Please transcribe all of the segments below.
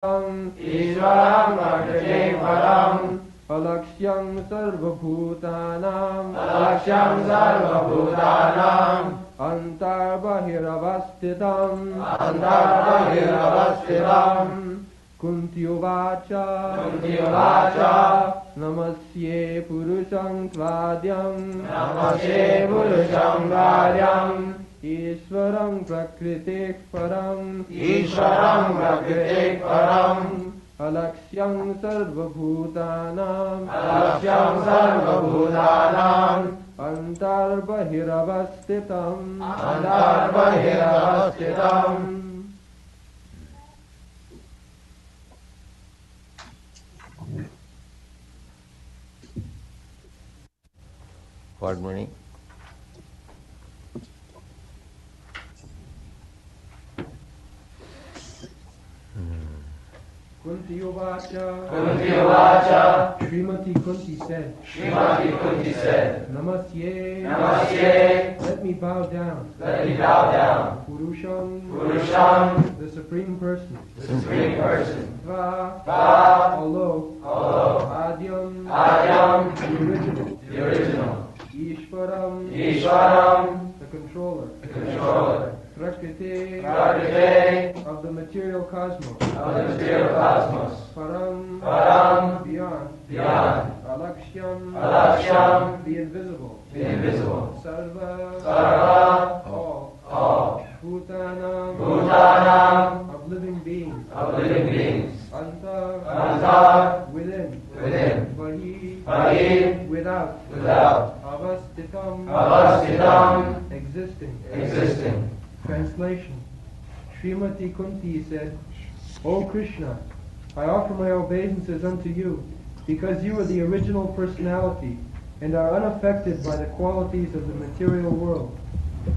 Ishvaram Prakriti Param Alaksyam Sarvabhutanam Alaksyam Sarvabhutanam Antarbahiravastitam Antarbahiravastitam Kuntiyovacha Namasye Purusham Tvadyam Namasye Purusham Tvadyam Ishvaram Prakriti Param Ishvaram Prakriti Param Alaksyam Sarvabhutanam Alaksyam Sarvabhutanam Antarbahiravastitam Antarbahiravastitam. What meaning? Kuntiyovacha Srimati Kunti said, Namasye, let me bow down, Purusham, the Supreme Person, Va, although, Adyam, the original, Ishvaram, the controller, Prakriti, of the material cosmos, Param, beyond, Alaksyam, the invisible, Sarva, all, Bhutanam, of living beings, Anta, within, Bahi, without, Avastitam, existing. Translation. Srimati Kunti said, O Krishna, I offer my obeisances unto you, because you are the original personality and are unaffected by the qualities of the material world.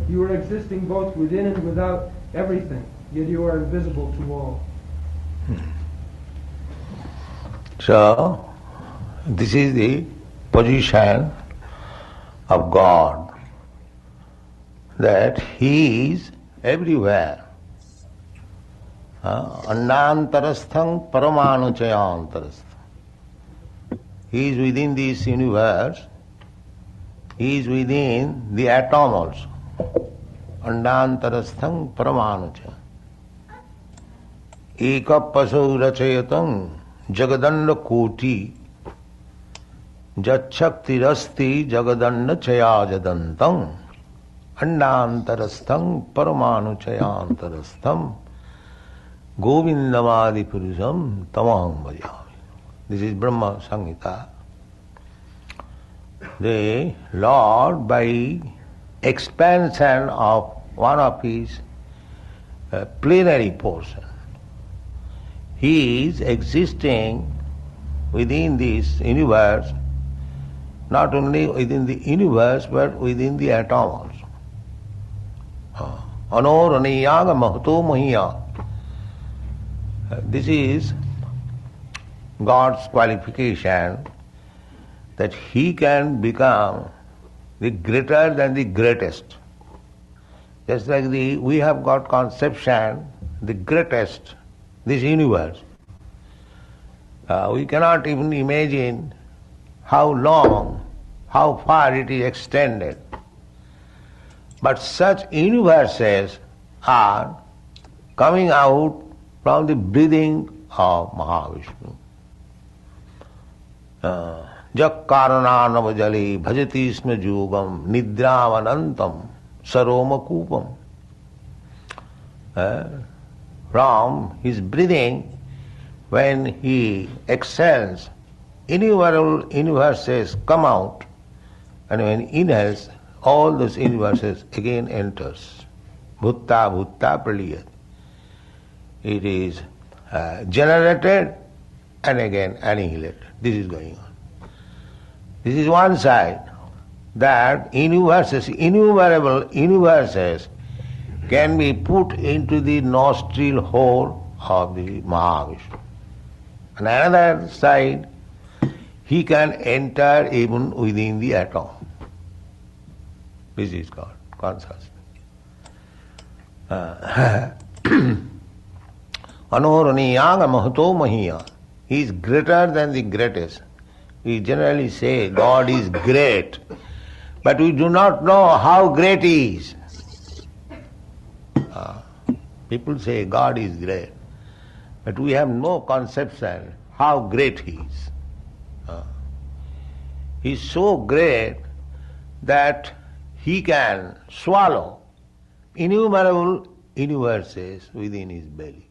You are existing both within and without everything, yet you are invisible to all. So, this is the position of God, that He is everywhere. Annantarastham paramanuchayantarastham. He is within this universe. He is within the atom also. Annantarastham paramanucha. Ekapasau rachayatam jagadanda koti jachaktirasti jagadanda chayajadantam annantarastham paramanuchayantarastham govindamadi purusham tamaham bhajami. This is Brahma Samhita. The Lord, by expansion of one of his plenary portion, He is existing within this universe, not only within the universe but within the atom also. Anoraniyaga mahato mahiya. This is God's qualification, that He can become the greater than the greatest. Just like we have got conception, the greatest, this universe. We cannot even imagine how long, how far it is extended. But such universes are coming out from the breathing of Mahavishnu. Jakkarananavajali bhajati isma jugam nidravanantam saroma kupam. From his breathing, when he exhales, innumerable universes come out, and when he inhales, all those universes again enters. Bhutta praliyat. It is generated and again annihilated. This is going on. This is one side, that universes, innumerable universes, can be put into the nostril hole of the Mahavishnu. On another side, he can enter even within the atom. This is called consciousness. Anoraniyanga mahato mahiya. He is greater than the greatest. We generally say God is great, but we do not know how great He is. People say God is great, but we have no conception how great He is. He is so great that He can swallow innumerable universes within His belly.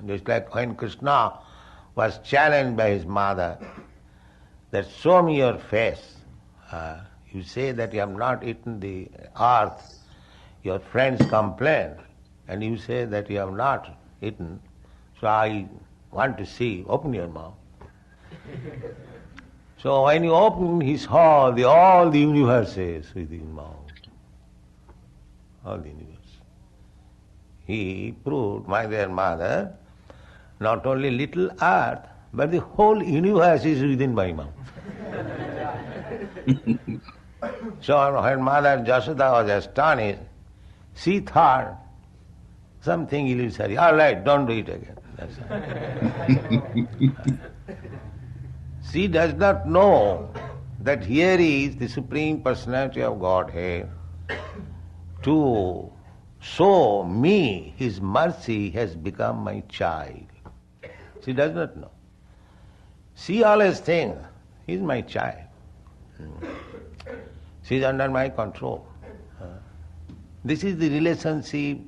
Just like when Krishna was challenged by his mother that show me your face. You say that you have not eaten the earth. Your friends complain, and you say that you have not eaten. So I want to see. Open your mouth. So when you open, he saw all the universes with his mouth. All the universe. He proved, my dear mother, not only little earth, but the whole universe is within my mouth. So when Mother Jashoda was astonished, she thought something illusory. All right, don't do it again. That's all. She does not know that here is the Supreme Personality of Godhead to show me His mercy has become my child. She does not know. She always thinks, he is my child. She is under my control. This is the relationship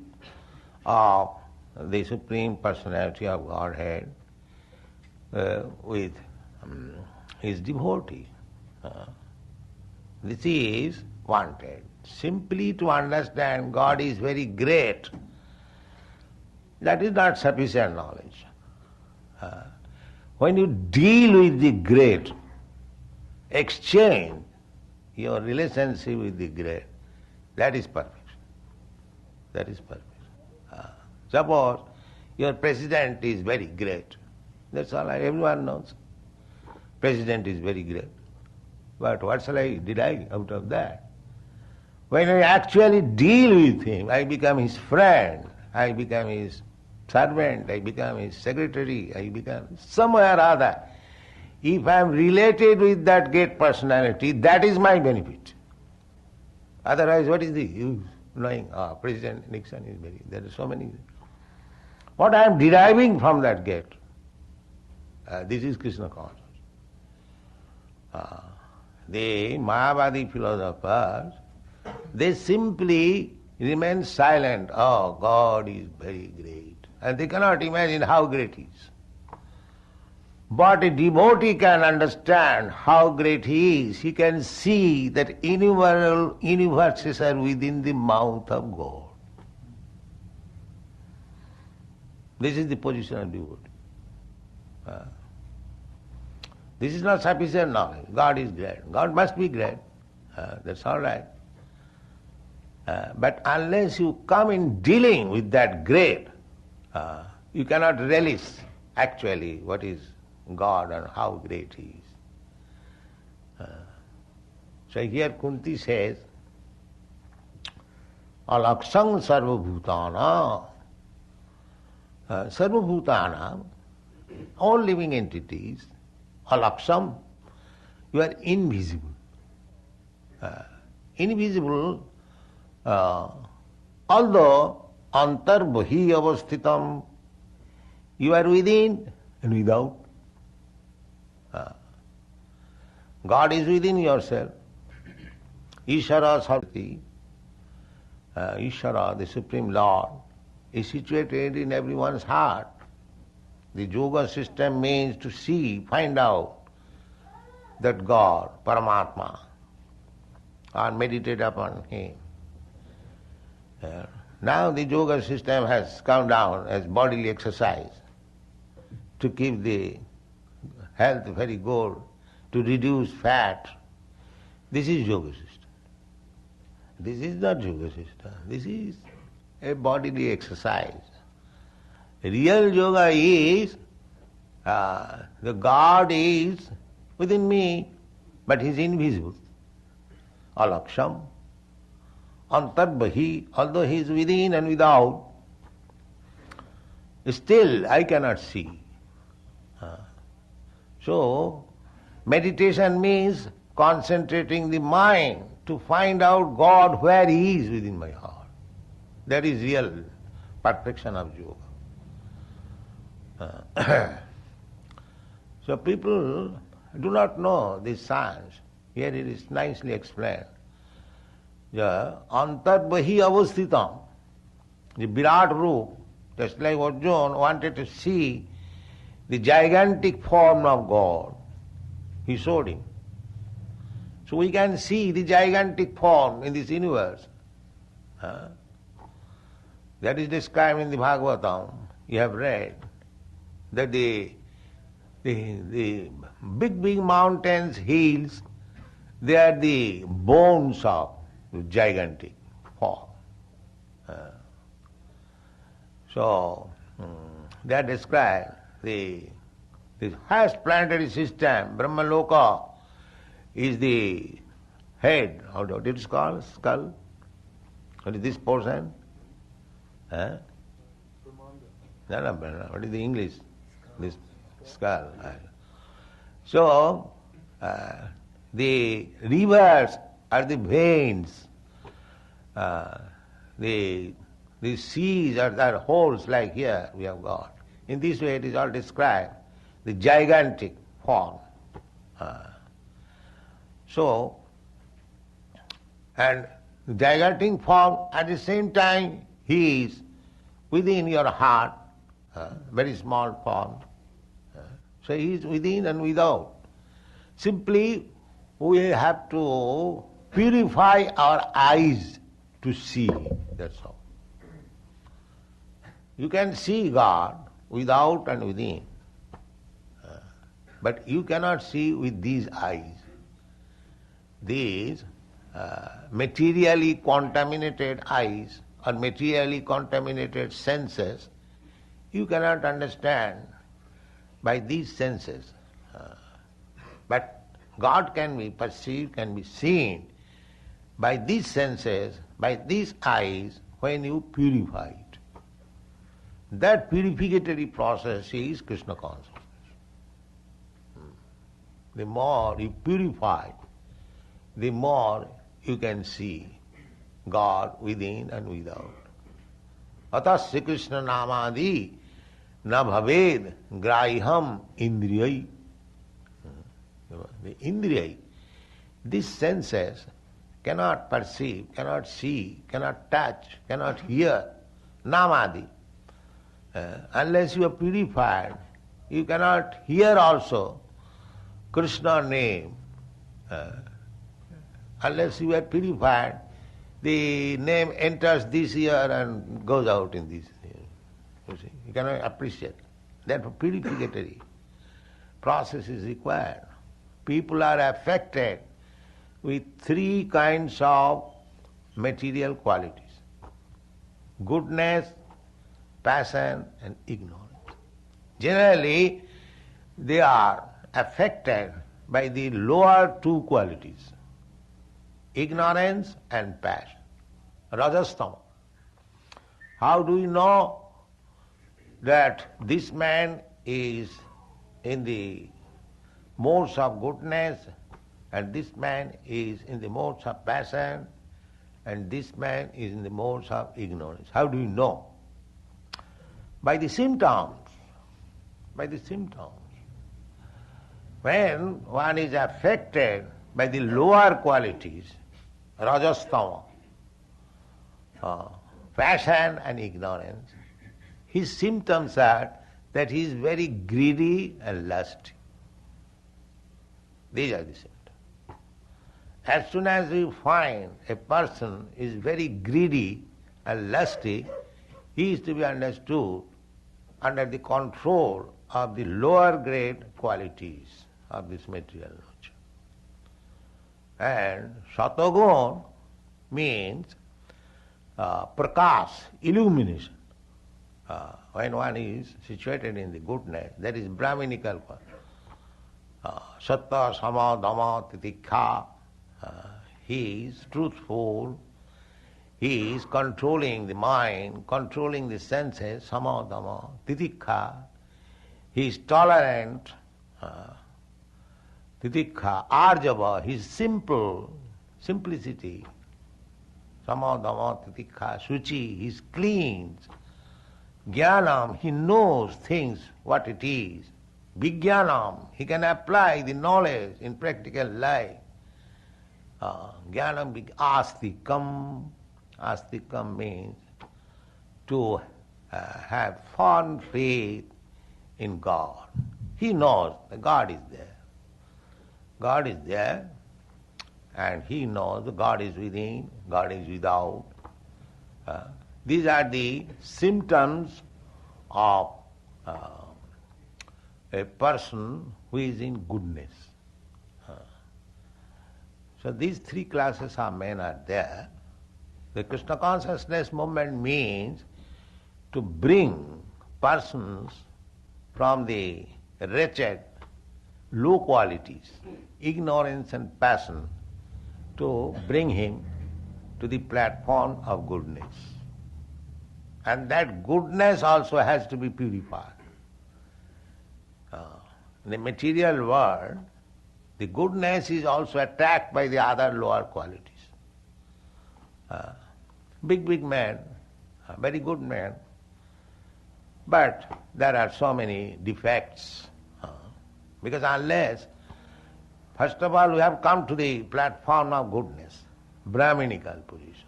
of the Supreme Personality of Godhead with His devotee. This is wanted. Simply to understand God is very great, that is not sufficient knowledge. When you deal with the great, exchange your relationship with the great, that is perfection. That is perfection. Suppose your president is very great. That's all everyone knows. President is very great. But what shall I derive out of that? When I actually deal with him, I become his friend, I become his servant, I become his secretary, I become somewhere or other. If I am related with that great personality, that is my benefit. Otherwise, what is the use? Knowing, President Nixon is very, there are so many. What I am deriving from that gate, this is Krishna consciousness. The Mayavadi philosophers, they simply remain silent. Oh, God is very great. And they cannot imagine how great He is. But a devotee can understand how great He is. He can see that innumerable universes are within the mouth of God. This is the position of devotee. This is not sufficient knowledge. God is great. God must be great. That's all right. But unless you come in dealing with that great, you cannot relish actually what is God and how great He is. So here Kunti says, Alaksang sarvabhutana. Sarvabhutana, all living entities, alaksam, you are invisible. Invisible, although antarbhi avasthitam, you are within and without. God is within yourself. Ishara Sarvati, Ishara, the Supreme Lord, is situated in everyone's heart. The yoga system means to see, find out that God, Paramatma, or meditate upon Him. Now the yoga system has come down as bodily exercise to keep the health very good, to reduce fat. This is yoga system. This is not yoga system. This is a bodily exercise. Real yoga is, the God is within me, but He is invisible. Alaksham. Antarbhi, although He is within and without. Still I cannot see. So, meditation means concentrating the mind to find out God where He is within my heart. That is real perfection of yoga. So people do not know this science. Here it is nicely explained. The antarbhi avasthitam, the Virat Roop, just like Arjuna wanted to see the gigantic form of God, he showed him. So we can see the gigantic form in this universe. That is described in the Bhagavatam. You have read that the big mountains, hills, they are the bones of the gigantic form. So they are described. The highest planetary system, Brahmaloka, is the head. How do it is called? Skull. What is this portion? No, what is the English? This skull. So the rivers are the veins. The seas are holes like here we have got. In this way it is all described, the gigantic form. And the gigantic form at the same time He is within your heart, very small form. So He is within and without. Simply we have to purify our eyes to see, that's all. You can see God without and within, but you cannot see with these eyes. These materially contaminated eyes or materially contaminated senses, you cannot understand by these senses. But God can be perceived, can be seen by these senses, by these eyes, when you purify it. That purificatory process is Krishna consciousness. The more you purify, the more you can see God within and without. Atasya Krishna namadi na bhaved graham indriyai. The indriyai, these senses cannot perceive, cannot see, cannot touch, cannot hear, namadi. Unless you are purified, you cannot hear also Krishna name. Unless you are purified, the name enters this ear and goes out in this ear. You see, you cannot appreciate. Therefore, purificatory process is required. People are affected with three kinds of material qualities: goodness, passion and ignorance. Generally, they are affected by the lower two qualities, ignorance and passion, rajastama. How do we know that this man is in the modes of goodness and this man is in the modes of passion and this man is in the modes of ignorance? How do you know? By the symptoms. By the symptoms. When one is affected by the lower qualities, rajastama, passion and ignorance, his symptoms are that he is very greedy and lusty. These are the symptoms. As soon as you find a person is very greedy and lusty, he is to be understood under the control of the lower grade qualities of this material nature. And Satagun means prakash, illumination. When one is situated in the goodness, that is Brahminical. Sattva, sama, dhamma, titikha. He is truthful, He is controlling the mind, controlling the senses, sama, dhamma, titikha. He is tolerant, titikha, arjava, he is simple, simplicity, sama, dhamma, titikha, suci, he is clean. Jnanam, he knows things, what it is. Vijnanam, he can apply the knowledge in practical life. Jnanam, astikam. Astikam means to have fond faith in God. He knows that God is there. God is there, and he knows that God is within, God is without. These are the symptoms of a person who is in goodness. So these three classes of men are there. The Krishna consciousness movement means to bring persons from the wretched, low qualities, ignorance and passion, to bring him to the platform of goodness. And that goodness also has to be purified. In the material world, the goodness is also attacked by the other lower qualities. Big man, very good man, but there are so many defects. Because unless, first of all, we have come to the platform of goodness, Brahminical position.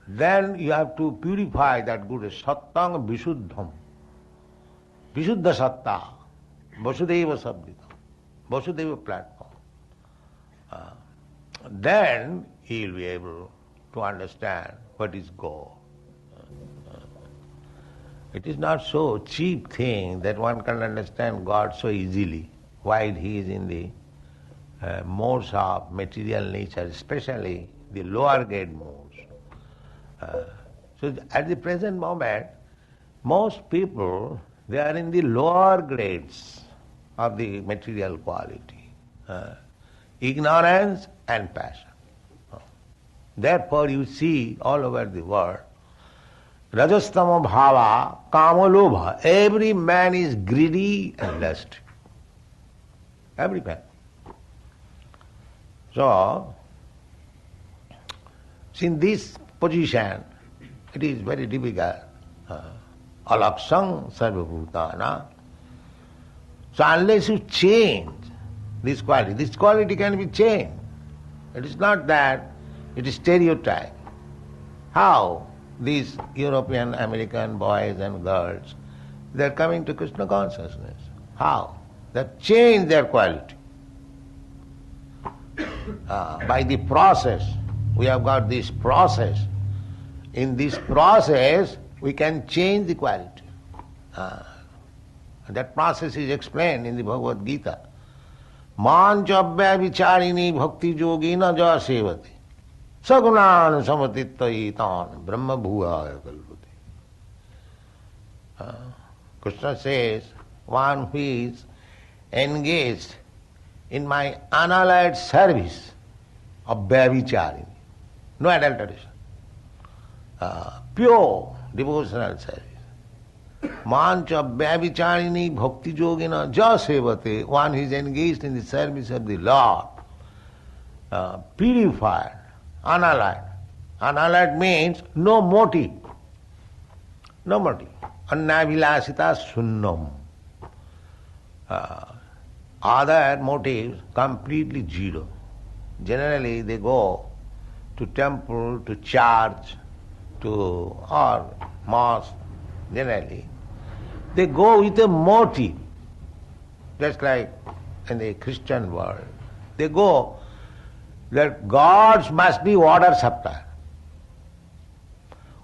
Then you have to purify that goodness, sattang vishuddham, vishuddha satta, vasudeva sabdhita, vasudeva platform. Then he will be able to understand what is God. It is not so cheap thing that one can understand God so easily while he is in the modes of material nature, especially the lower grade modes. So at the present moment, most people, they are in the lower grades of the material quality. Ignorance and passion. Therefore you see all over the world, rajastama bhava, kamalobha, every man is greedy and lusty. Every man. So, in this position, it is very difficult. Alaksang sarvabhutana. So unless you change this quality can be changed. It is not that it is stereotype. How these European, American boys and girls, they are coming to Krishna consciousness. How? They have changed their quality. By the process, we have got this process. In this process, we can change the quality. That process is explained in the Bhagavad Gita. Manchabhya vicharini bhakti yogina ja sevati. Sagunan samatitaitan brahma bhuvaya kalpati. Krishna says, one who is engaged in my unallied service of Bhavicharini, no adulteration, pure devotional service. Mancha Bhavicharini bhakti yogina ja sevate, one who is engaged in the service of the Lord, purified, unallied. Unallied means no motive. No motive. Annavilasita sunnam. Other motives completely zero. Generally they go to temple, to church, or mosque, generally. They go with a motive, just like in the Christian world. They go that God must be water supply.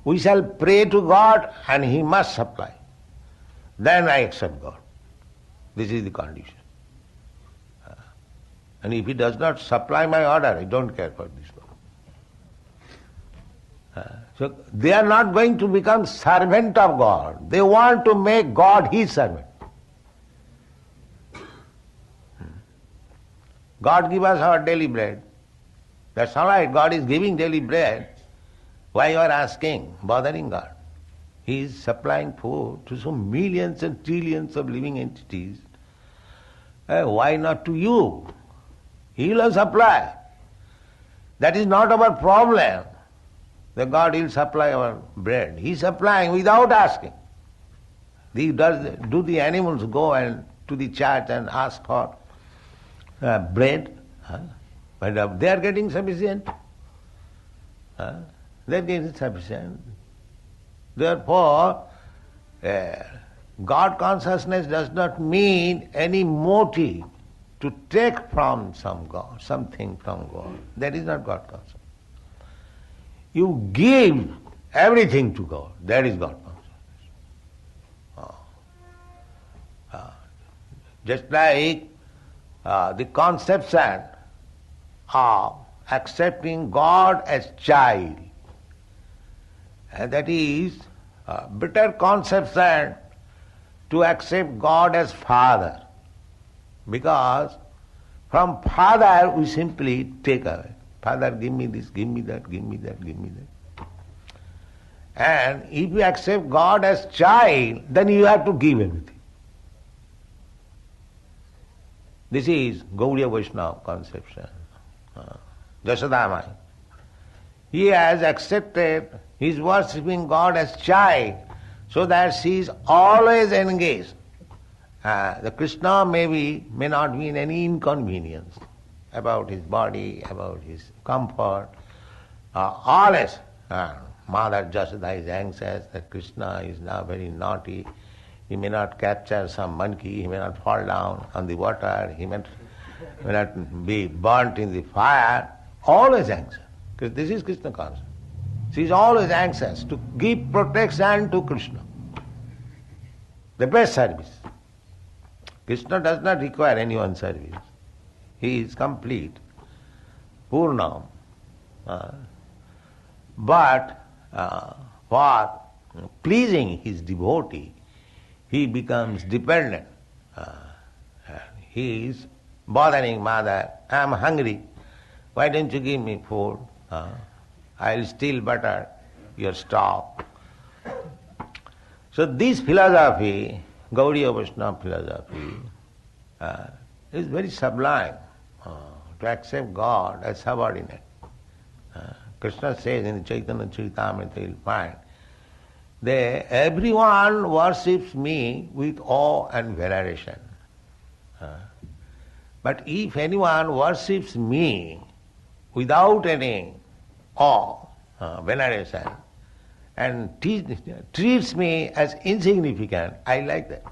We shall pray to God and He must supply. Then I accept God. This is the condition. And if He does not supply my order, I don't care for this one. So they are not going to become servant of God. They want to make God His servant. God give us our daily bread. That's all right, God is giving daily bread. Why you are asking, bothering God? He is supplying food to some millions and trillions of living entities. Why not to you? He will supply. That is not our problem. The God will supply our bread. He is supplying without asking. Do the animals go and to the church and ask for bread? But they are getting sufficient. They are getting sufficient. Therefore, God consciousness does not mean any motive to take from some God, something from God. That is not God consciousness. You give everything to God. That is God consciousness. Just like the conception of accepting God as child. And that is a better conception to accept God as Father. Because from Father we simply take away. Father, give me this, give me that, give me that, give me that. And if you accept God as child, then you have to give everything. This is Gaudiya Vaishnava conception. Jasodamai. He has accepted, he is worshipping God as child, so that she is always engaged. The Krishna may not be in any inconvenience about his body, about his comfort. Always, Mother Jasoda is anxious that Krishna is now very naughty. He may not capture some monkey, he may not fall down on the water, he may not be burnt in the fire. Always anxious. Because this is Krishna consciousness. She is always anxious to give protection to Krishna. The best service. Krishna does not require anyone's service. He is complete, Purnam. But for pleasing his devotee, he becomes dependent. He is bothering mother, I am hungry, why don't you give me food? I will steal butter, your stock. So this philosophy, Gaudiya Vaishnava philosophy, is very sublime, to accept God as subordinate. Krishna says in the Chaitanya Charitamrita, you will find, everyone worships me with awe and veneration. But if anyone worships me without any awe, veneration, and treats me as insignificant, I like that.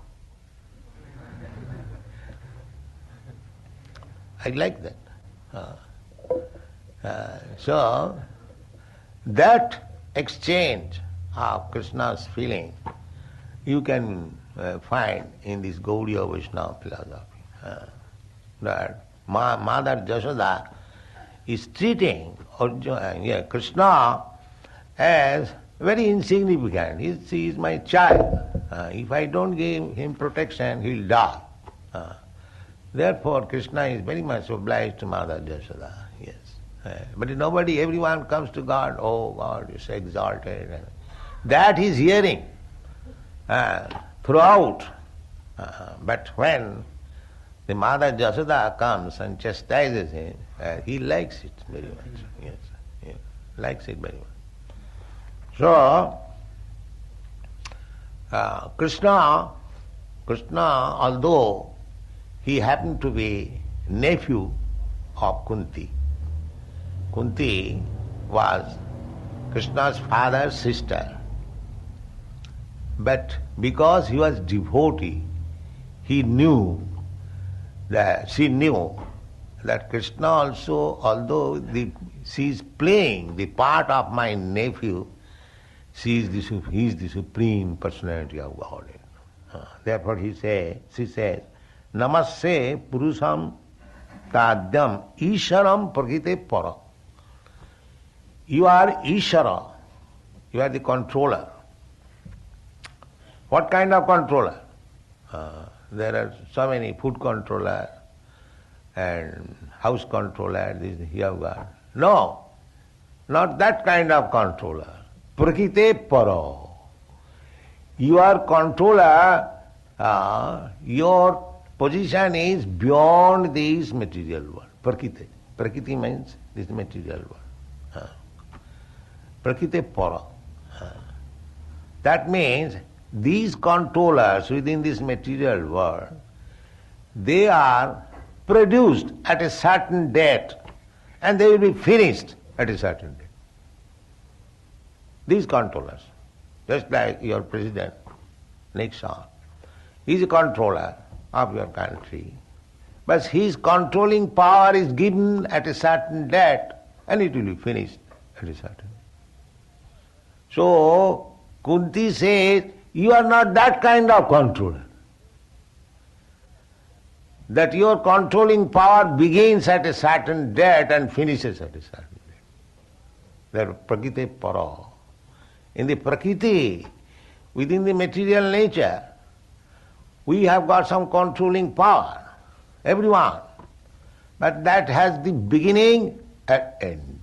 I like that. So, that exchange of Krishna's feeling you can find in this Gaudiya Vaishnava philosophy. That Mother Jasoda is treating Krishna as very insignificant. He is my child. If I don't give him protection, he will die. Therefore, Krishna is very much obliged to Mother Jasoda. Yes. But everyone comes to God, oh God, you are so exalted. That he is hearing throughout. But when the Mother Jasoda comes and chastises him, he likes it very much. Yes, likes it very much. So, Krishna, although he happened to be nephew of Kunti. Kunti was Krishna's father's sister. But because he was devotee, she knew that Krishna also, although she is playing the part of my nephew, he is the supreme personality of Godhead. Therefore she says, Namaste Purusham Tadyam Isharam Prakrite Para. You are Ishara. You are the controller. What kind of controller? There are so many food controller and house controller, this you have got. No. not that kind of controller. Prakite paro. You are controller, your position is beyond this material world. Prakite. Prakriti means this material world. Prakite para. That means these controllers within this material world, they are produced at a certain date and they will be finished at a certain date. These controllers, just like your president, Nixon, he is a controller of your country, but his controlling power is given at a certain date and it will be finished at a certain date. So, Kunti says, you are not that kind of controller. That your controlling power begins at a certain date and finishes at a certain date. That Prakriti para. In the Prakriti, within the material nature, we have got some controlling power, everyone. But that has the beginning and end.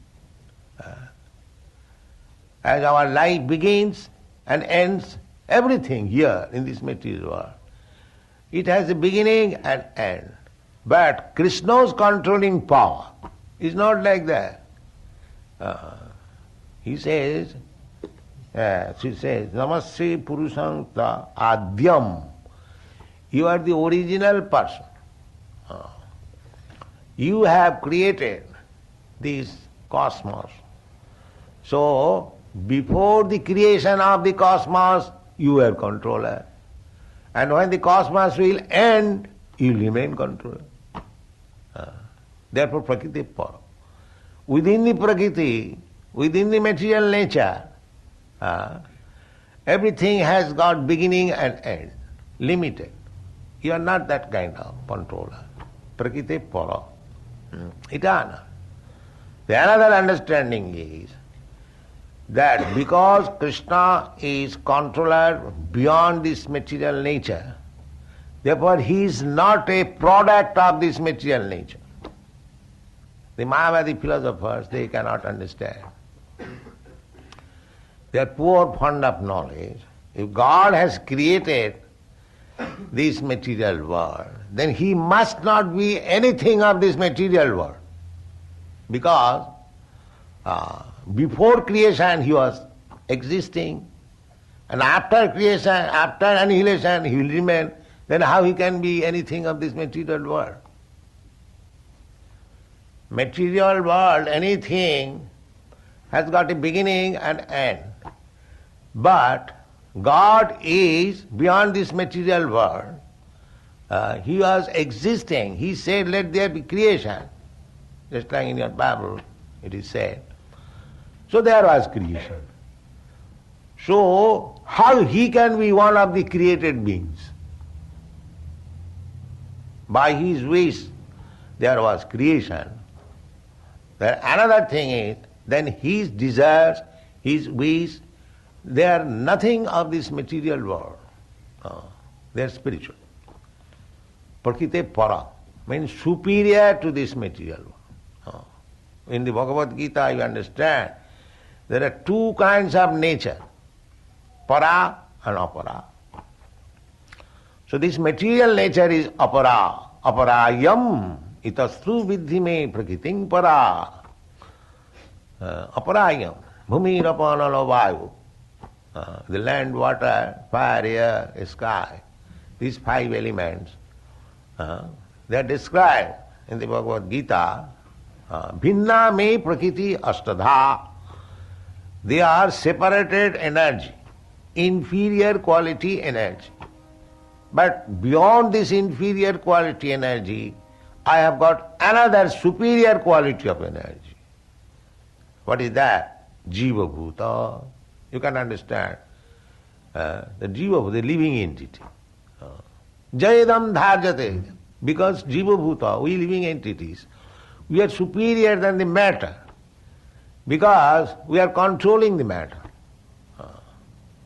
As our life begins and ends, everything here in this material world, it has a beginning and end. But Krishna's controlling power is not like that. He says, she says, Namasya Purusham Ta Adyam. You are the original person. You have created this cosmos. So, before the creation of the cosmos, you were controller. And when the cosmos will end, you will remain controller. Therefore, Prakriti para. Within the Prakriti, within the material nature, everything has got beginning and end, limited. You are not that kind of controller. Prakriti para. Eternal. The another understanding is that because Krishna is controller beyond this material nature, therefore he is not a product of this material nature. The Mayavadi philosophers, they cannot understand. They are poor fond of knowledge. If God has created this material world, then he must not be anything of this material world. Because before creation he was existing, and after creation, after annihilation, he will remain. Then how he can be anything of this material world? Material world, anything has got a beginning and end. But God is beyond this material world. He was existing. He said, let there be creation. Just like in your Bible it is said. So there was creation. So how he can be one of the created beings? By his wish there was creation. Then another thing is, then his desires, his wish, they are nothing of this material world. They are spiritual. Prakriti para means superior to this material world. In the Bhagavad Gita you understand, there are two kinds of nature, para and apara. So this material nature is apara. Aparayam itastru vidhi me prakritim para. Aparayam, bhumi rapanalo vayu. The land, water, fire, air, sky, these five elements, they are described in the Bhagavad Gita. Bhinna me prakriti astadha. They are separated energy, inferior quality energy. But beyond this inferior quality energy, I have got another superior quality of energy. What is that? Jiva bhuta. You can understand. The jiva, the living entity. Jayadam dharjate. Because jiva bhuta, we living entities, we are superior than the matter. Because we are controlling the matter.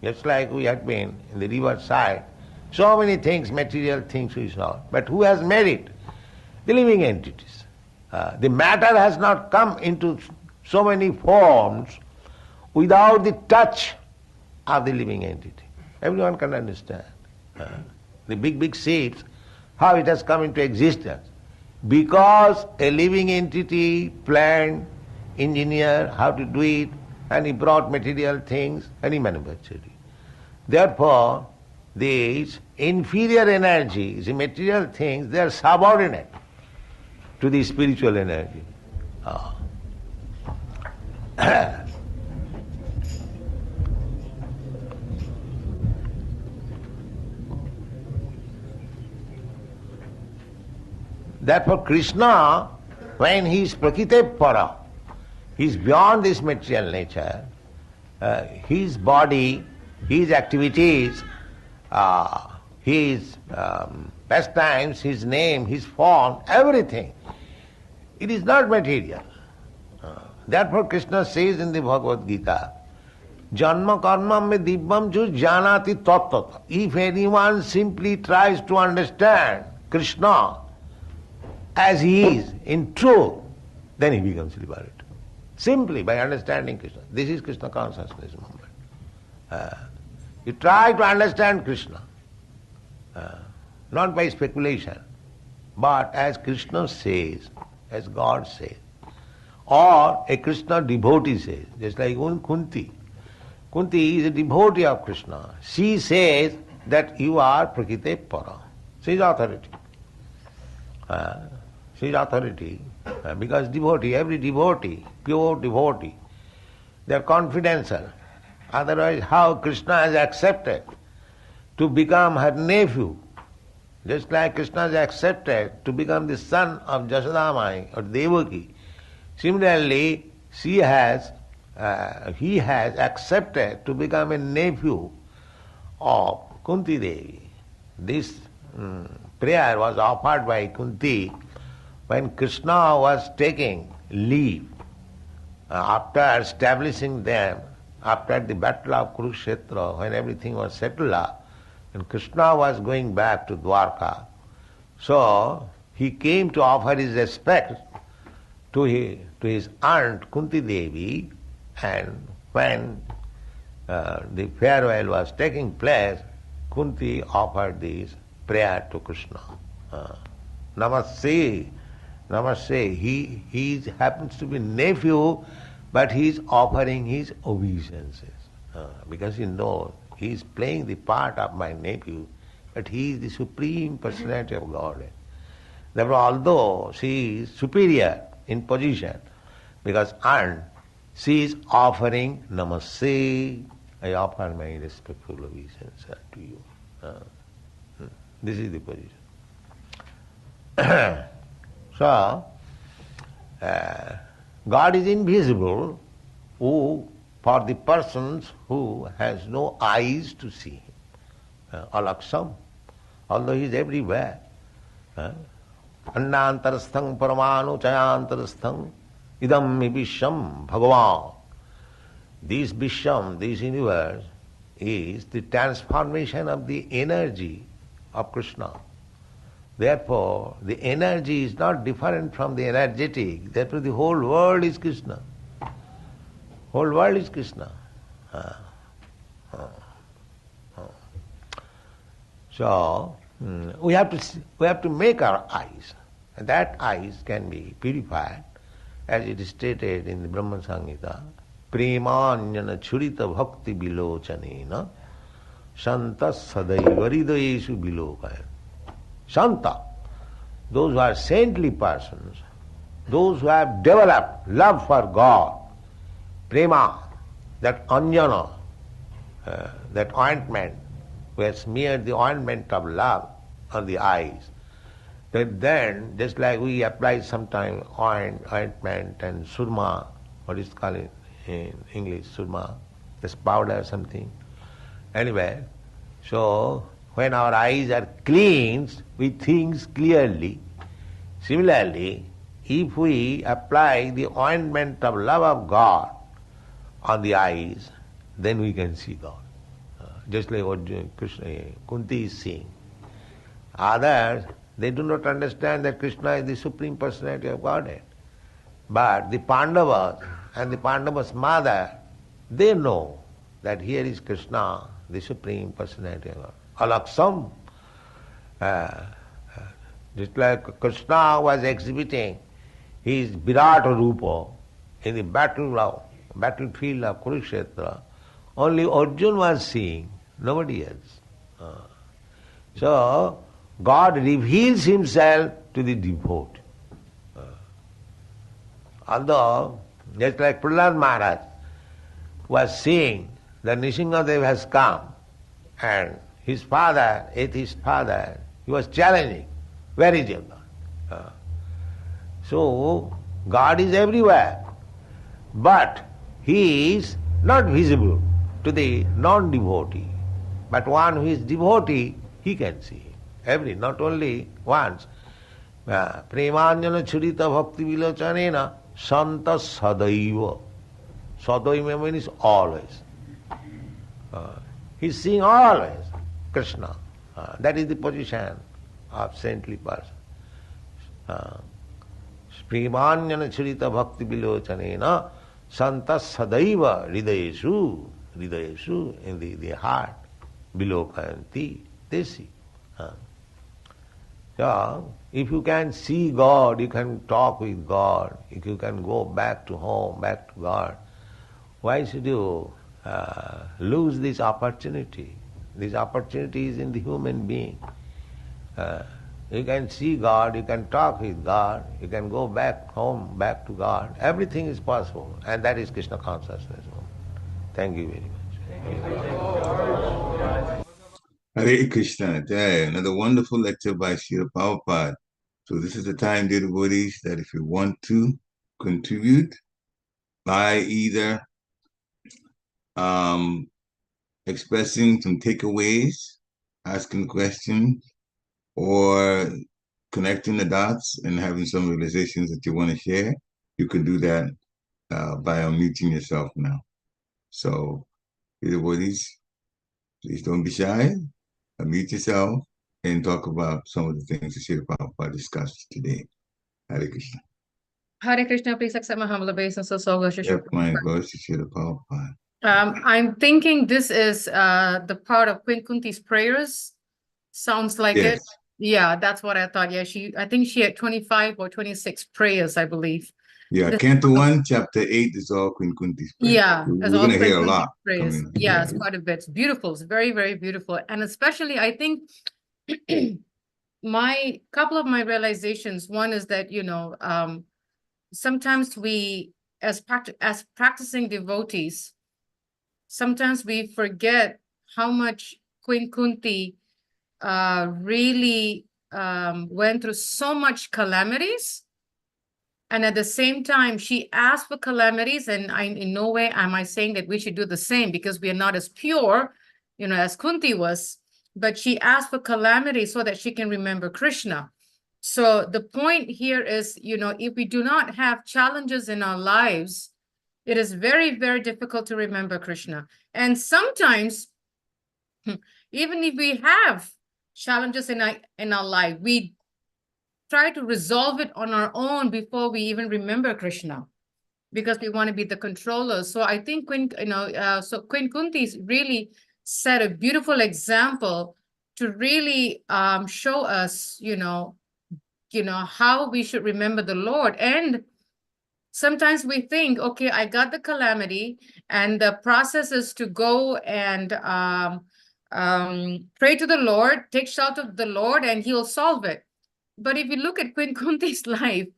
Just like we had been in the river side, so many things, material things we saw. But who has made it? The living entities. The matter has not come into so many forms without the touch of the living entity. Everyone can understand. The big ships, how it has come into existence. Because a living entity planned, engineered how to do it, and he brought material things and he manufactured it. Therefore, these inferior energies, the material things, they are subordinate to the spiritual energy. Therefore Krishna, when he is Prakriti Para, he is beyond this material nature, his body, his activities, his pastimes, his name, his form, everything, it is not material. Therefore Krishna says in the Bhagavad Gita, Janma karma me dibbam ju janati tattva. If anyone simply tries to understand Krishna as he is in truth, then he becomes liberated. Simply by understanding Krishna. This is Krishna consciousness movement. You try to understand Krishna, not by speculation, but as Krishna says, as God says, or a Krishna devotee says, just like Kunti. Kunti is a devotee of Krishna. She says that you are Prakriti Para. She is authority. She is authority because devotee, every devotee, pure devotee, they are confidential. Otherwise, how Krishna has accepted to become her nephew, just like Krishna has accepted to become the son of Jasodamai or Devaki. Similarly, he has accepted to become a nephew of Kunti Devi. This prayer was offered by Kunti when Krishna was taking leave after establishing them, after the battle of Kurukshetra, when everything was settled up, and Krishna was going back to Dwarka. So he came to offer his respect to his aunt Kunti Devi, and when the farewell was taking place, Kunti offered this prayer to Krishna. Namaste. Namaste. He happens to be nephew, but he is offering his obeisances. Because he knows he is playing the part of my nephew, but he is the Supreme Personality of Godhead. Therefore, although she is superior in position, because aunt, she is offering Namaste. I offer my respectful obeisance to you. This is the position. So, God is invisible for the persons who has no eyes to see him. Alaksam, although he is everywhere. Annantarasthang paramanu chayantarasthang idam me visham bhagavan. This visham, this universe, is the transformation of the energy of Krishna. Therefore, the energy is not different from the energetic. Therefore, the whole world is Krishna. Whole world is Krishna. So, we have to make our eyes. And that eyes can be purified, as it is stated in the Brahma Samhita. Premanyana churita bhakti bilochanena shanta sadaiva hridayeshu bilokaya. Shanta, those who are saintly persons, those who have developed love for God, prema, that anjana, that ointment, who has smeared the ointment of love on the eyes, that then, just like we apply sometimes ointment and surma, what is called in English, surma, this powder or something. Anyway, so when our eyes are cleansed, we think clearly. Similarly, if we apply the ointment of love of God on the eyes, then we can see God. Just like what Krishna, Kunti is seeing. Others, they do not understand that Krishna is the Supreme Personality of Godhead. But the Pandavas, and the Pandava's mother, they know that here is Krishna, the Supreme Personality of God. Alaksam, just like Krishna was exhibiting his Virat Rupa in the battlefield of Kurukshetra, only Arjuna was seeing, nobody else. So, God reveals himself to the devotee. Although, just like Prahlad Maharaj was seeing that Nrsimhadev has come, and his father, atheist father, he was challenging, where is your God? So, God is everywhere, but he is not visible to the non-devotee. But one who is devotee, he can see him. Not only once. Premanjana churita bhakti vilochanena santa sadaiva. Sadaiva means always. He's seeing always Krishna. That is the position of saintly person. Premanjana churita bhakti vilochanena santa sadaiva hridayeshu, in the heart, vilokanti, they see. So, if you can see God, you can talk with God, if you can go back to home, back to God, why should you lose this opportunity? This opportunity is in the human being. You can see God, you can talk with God, you can go back home, back to God. Everything is possible, and that is Krishna consciousness. Thank you very much. Hare Krishna. Another wonderful lecture by Srila Prabhupada. So this is the time, dear devotees, that if you want to contribute by either expressing some takeaways, asking questions, or connecting the dots and having some realizations that you want to share, you can do that by unmuting yourself now. So, dear devotees, please don't be shy. Unmute yourself and talk about some of the things that Srila Prabhupada discussed today. Hare Krishna. Hare Krishna, please accept my humble obeisance. Yep, my glory to Srila Prabhupada. I'm thinking this is the part of Queen Kunti's prayers. Sounds like Yes. it. Yeah, that's what I thought. Yeah, I think she had 25 or 26 prayers, I believe. Yeah, Canto 1, Chapter 8 is all Queen Kunti's prayers. Yeah, We're going to hear a lot prayers. coming. Yeah, it's quite a bit. It's beautiful. It's very, very beautiful. And especially, I think couple of my realizations, one is that, sometimes we, as practicing devotees, sometimes we forget how much Queen Kunti really went through so much calamities. And at the same time, she asked for calamities, and in no way am I saying that we should do the same, because we are not as pure, as Kunti was, but she asked for calamities so that she can remember Krishna. So the point here is, if we do not have challenges in our lives, it is very, very difficult to remember Krishna. And sometimes, even if we have challenges in our life, we try to resolve it on our own before we even remember Krishna, because we want to be the controller. So I think Queen Kunti really set a beautiful example to really show us, how we should remember the Lord. And sometimes we think, okay, I got the calamity, and the process is to go and pray to the Lord, take shelter of the Lord, and he'll solve it. But if you look at Queen Kunti's life,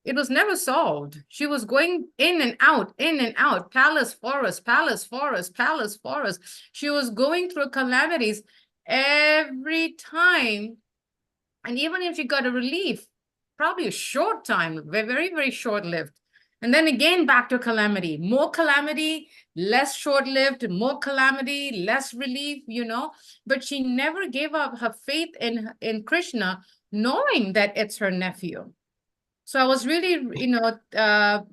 it was never solved. She was going in and out, palace, forest, palace, forest, palace, forest. She was going through calamities every time. And even if she got a relief, probably a short time, very, very short-lived. And then again, back to calamity, more calamity, less short-lived, more calamity, less relief, but she never gave up her faith in Krishna, knowing that it's her nephew. So I was really,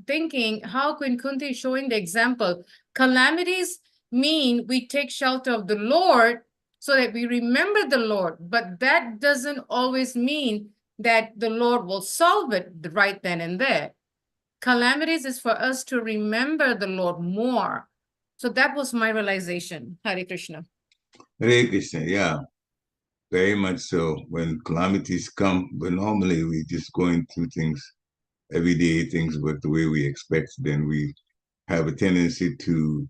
thinking how Queen Kunti is showing the example. Calamities mean we take shelter of the Lord so that we remember the Lord, but that doesn't always mean that the Lord will solve it right then and there. Calamities is for us to remember the Lord more. So that was my realization. Hare Krishna. Hare Krishna, yeah, very much so. When calamities come, but normally we just going through things every day, things work the way we expect, then we have a tendency to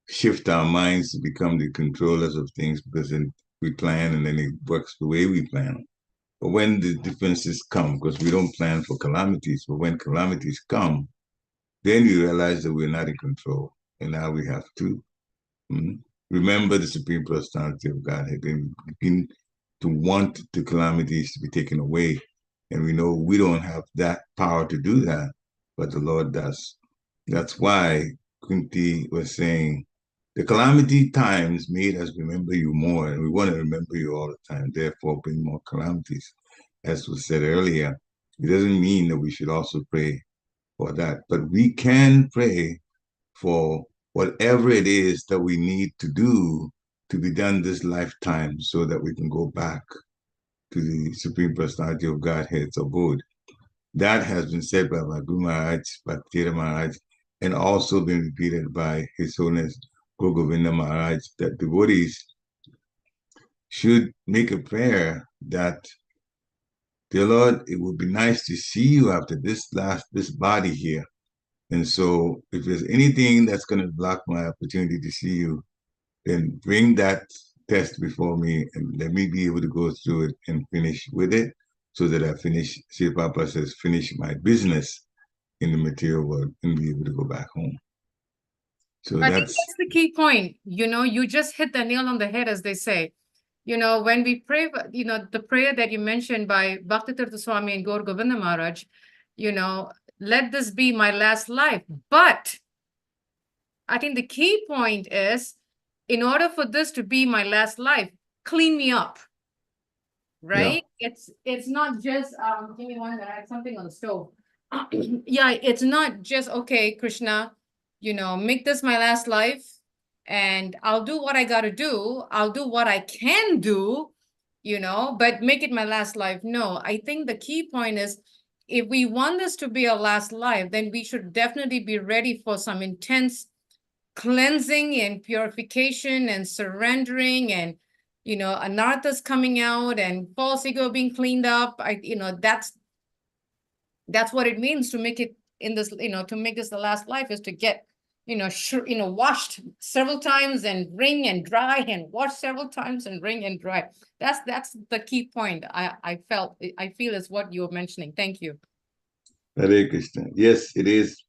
shift our minds to become the controllers of things because then we plan and then it works the way we plan. But when the differences come, because we don't plan for calamities, but when calamities come, then you realize that we're not in control. And now we have to remember the supreme personality of Godhead and begin to want the calamities to be taken away. And we know we don't have that power to do that, but the Lord does. That's why Kunti was saying, the calamity times made us remember you more, and we want to remember you all the time. Therefore, bring more calamities. As was said earlier, it doesn't mean that we should also pray for that, but we can pray for whatever it is that we need to do to be done this lifetime so that we can go back to the Supreme Personality of Godhead's abode. That has been said by Guru Maharaj, Bhaktira Maharaj, and also been repeated by His Holiness Guru Govinda Maharaj, that devotees should make a prayer that, dear Lord, it would be nice to see you after this body here. And so if there's anything that's going to block my opportunity to see you, then bring that test before me and let me be able to go through it and finish with it so that I finish, Sri Prabhupada says, finish my business in the material world and be able to go back home. So I think that's the key point. You just hit the nail on the head, as they say. When we pray, the prayer that you mentioned by Bhaktitirtha Swami and Gaur Govinda Maharaj, let this be my last life. But I think the key point is, in order for this to be my last life, clean me up, right? Yeah. It's not just, give me one minute, I have something on the stove. Yeah, it's not just, okay, Krishna, make this my last life and I'll do what I got to do. I'll do what I can do, but make it my last life. No, I think the key point is, if we want this to be our last life, then we should definitely be ready for some intense cleansing and purification and surrendering and, anarthas coming out and false ego being cleaned up. That's what it means to make it in this, to make this the last life, is to get, washed several times and wring and dry and wash several times and wring and dry. That's the key point. I feel is what you're mentioning. Thank you. Hare Krishna. Yes, it is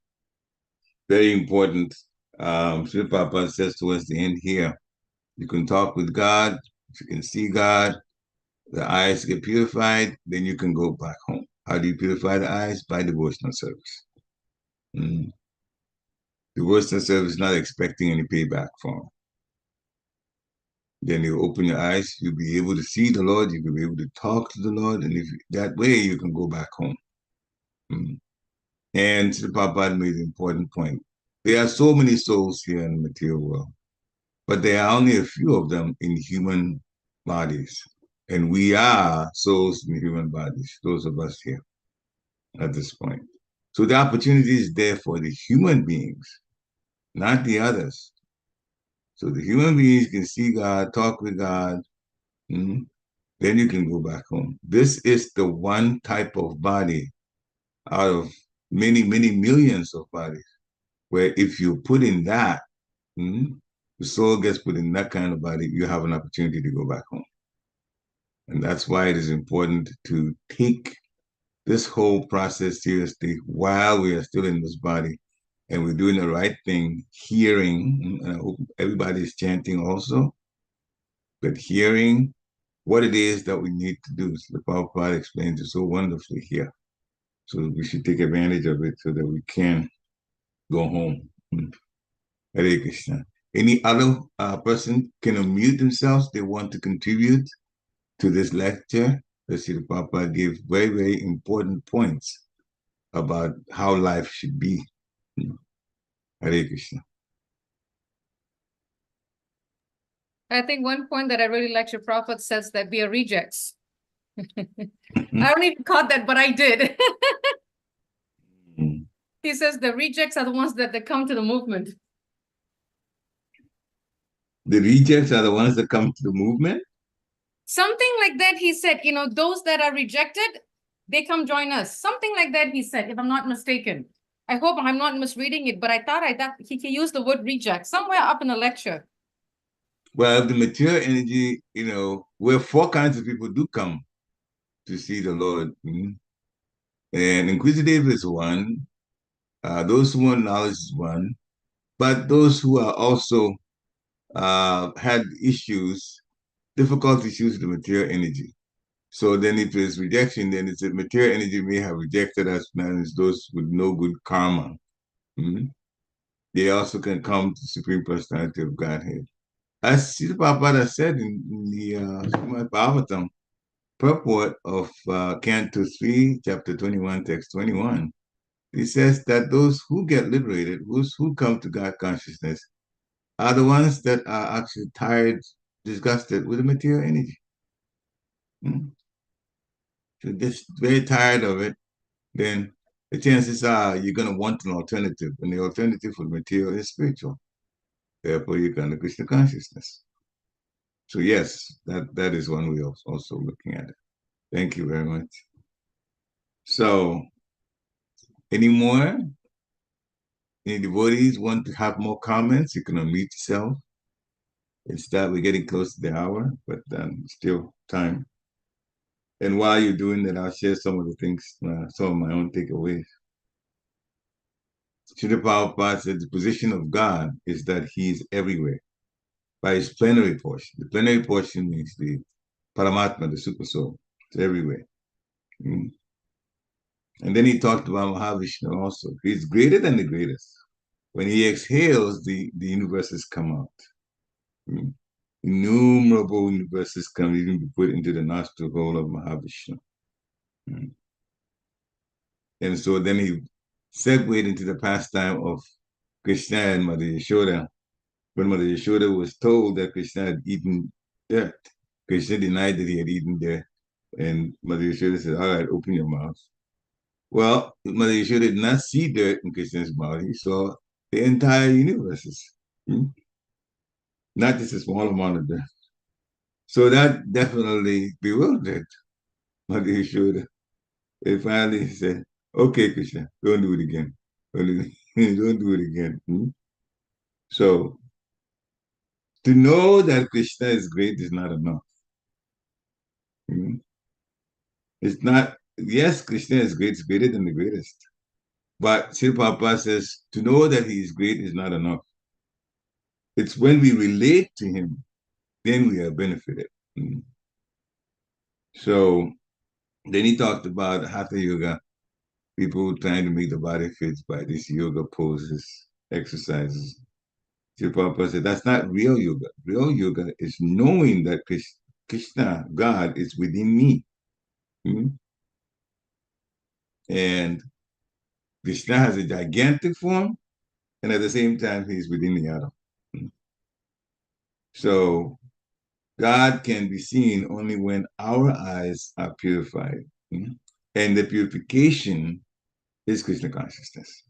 very important. Sri Prabhupada says towards the end here, you can talk with God, if you can see God, the eyes get purified, then you can go back home. How do you purify the eyes? By devotional service. Devotional service, not expecting any payback from. Then you open your eyes, you'll be able to see the Lord, you can be able to talk to the Lord, and that way you can go back home. And Sri Prabhupada made an important point. There are so many souls here in the material world, but there are only a few of them in human bodies. And we are souls in human bodies, those of us here at this point. So the opportunity is there for the human beings, not the others. So the human beings can see God, talk with God, then you can go back home. This is the one type of body out of many, many millions of bodies, where if you put in that, the soul gets put in that kind of body, you have an opportunity to go back home. And that's why it is important to take this whole process seriously while we are still in this body and we're doing the right thing, hearing, and I hope everybody is chanting also, but hearing what it is that we need to do. So the Prabhupada explains it so wonderfully here. So we should take advantage of it so that we can go home. Hare Krishna. Any other person can unmute themselves. They want to contribute to this lecture. Let's see, the Prabhupada gave very, very important points about how life should be. Hare Krishna. I think one point that I really like, your Prophet says that we are rejects. I don't even caught that, but I did. He says the rejects are the ones that come to the movement. The rejects are the ones that come to the movement? Something like that, he said, those that are rejected, they come join us. Something like that, he said, if I'm not mistaken. I hope I'm not misreading it, but I thought he used the word reject somewhere up in the lecture. Well, the material energy, where 4 kinds of people do come to see the Lord. And inquisitive is one. Those who want knowledge is one. But those who are also had issues, difficult issues with the material energy. So then if there's rejection, then it's the material energy may have rejected us, and it's those with no good karma. They also can come to Supreme Personality of Godhead. As Srila Prabhupada said in the Srimad Bhagavatam, purport of Canto 3, Chapter 21, Text 21, he says that those who get liberated, those who come to God consciousness, are the ones that are actually tired, disgusted with the material energy. So just very tired of it, then the chances are you're going to want an alternative, and the alternative for the material is spiritual. Therefore, you're going to Krishna consciousness. So yes, that is one way of also looking at it. Thank you very much. So, any more? Any devotees want to have more comments? You can unmute yourself. It's that we're getting close to the hour, but still time. And while you're doing that, I'll share some of the things, some of my own takeaways. Srila Prabhupada said the position of God is that he is everywhere by his plenary portion. The plenary portion means the Paramatma, the super soul. It's everywhere. And then he talked about Mahavishnu also. He's greater than the greatest. When he exhales, the universes come out. Innumerable universes can even be put into the nostril hole of Mahavishnu. And so then he segued into the pastime of Krishna and Mother Yashoda. When Mother Yashoda was told that Krishna had eaten dirt, Krishna denied that he had eaten dirt. And Mother Yashoda said, all right, open your mouth. Well, Mother Yashoda did not see dirt in Krishna's mouth. He saw the entire universes, not just a small amount of dirt. So that definitely bewildered Mother Yashoda. And finally he said, okay, Krishna, don't do it again. Don't do it again. So to know that Krishna is great is not enough. It's not, yes, Krishna is great, it's greater than the greatest. But Srila Prabhupada says, to know that he is great is not enough. It's when we relate to him, then we are benefited. So then he talked about Hatha Yoga, people trying to make the body fit by these yoga poses, exercises. Srila Prabhupada said, that's not real yoga. Real yoga is knowing that Krishna, God, is within me. And Krishna has a gigantic form, and at the same time, he's within the atom. So God can be seen only when our eyes are purified. And the purification is Krishna consciousness.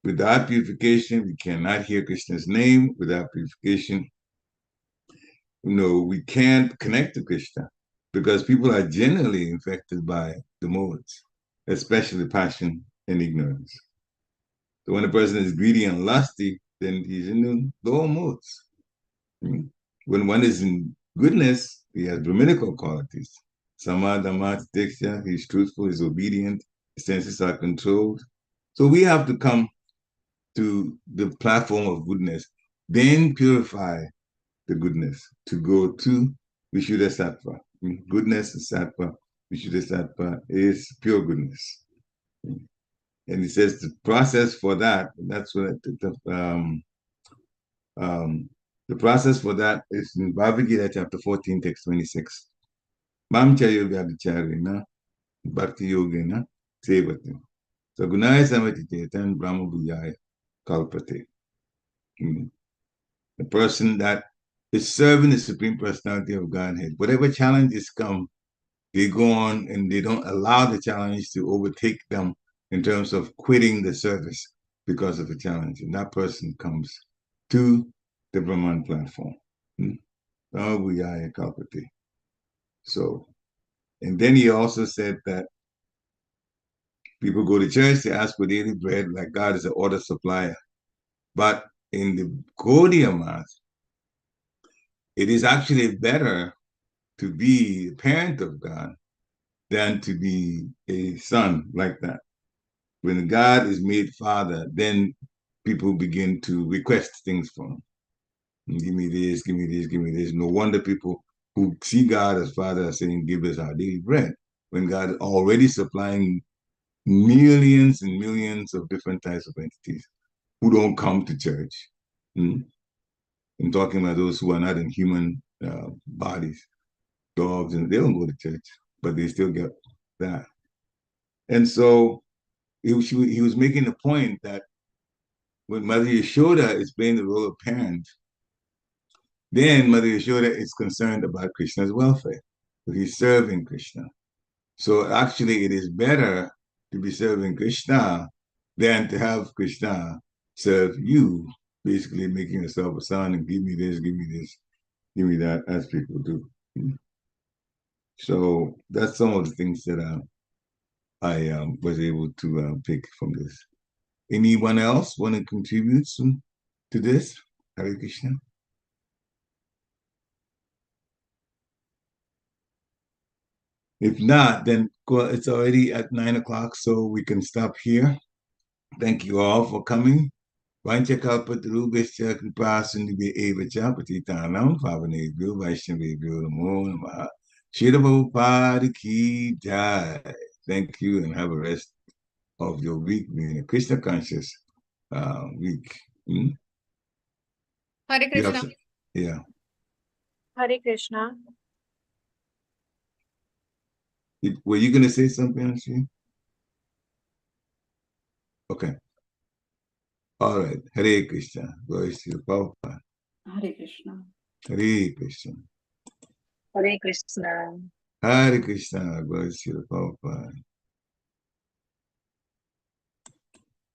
Without purification, we cannot hear Krishna's name. Without purification, we can't connect to Krishna, because people are generally infected by the modes, especially passion and ignorance. So when a person is greedy and lusty, then he's in the lower modes. When one is in goodness, he has Brahminical qualities. Samadhamma Tiksha, he's truthful, he's obedient, his senses are controlled. So we have to come to the platform of goodness, then purify the goodness to go to Vishuddha Sattva. Goodness is Sattva, Vishuddha Sattva is pure goodness. And he says the process for that, that's what the process for that is in Bhagavad Gita chapter 14, text 26. Mam cha yoga vicharina, bhakti yogena, sevati. So gunaya samati chetan brahma bhujaya kalpate. The person that is serving the Supreme Personality of Godhead, whatever challenges come, they go on and they don't allow the challenge to overtake them, in terms of quitting the service because of a challenge. And that person comes to the Brahman platform. So, and then he also said that people go to church, they ask for daily bread, like God is an order supplier. But in the Gaudiya Math, it is actually better to be a parent of God than to be a son like that. When God is made father, then people begin to request things from him. Give me this, give me this, give me this. No wonder people who see God as father are saying, give us our daily bread, when God is already supplying millions and millions of different types of entities who don't come to church. I'm talking about those who are not in human bodies, dogs, and they don't go to church, but they still get that. And so he was making the point that when Mother Yashoda is playing the role of parent, then Mother Yashoda is concerned about Krishna's welfare. So he's serving Krishna. So actually, it is better to be serving Krishna than to have Krishna serve you, basically making yourself a son and give me this, give me this, give me that, as people do. So that's some of the things that I was able to pick from this. Anyone else want to contribute to this? Hare Krishna. If not, then it's already at 9 o'clock, so we can stop here. Thank you all for coming. Vanchakalpatarubhascha kripasindhibhya patitanam pavanebhyo vaishnavebhyo namo namaha. Srila Prabhupada ki jai. Thank you and have a rest of your week, being a Krishna conscious week. Hare Krishna. Yeah. Hare Krishna. Were you going to say something, Ashri? Okay. All right. Hare Krishna. Glory to Prabhupada. Hare Krishna. Hare Krishna. Hare Krishna. Hare Krishna. Glory to Prabhupada.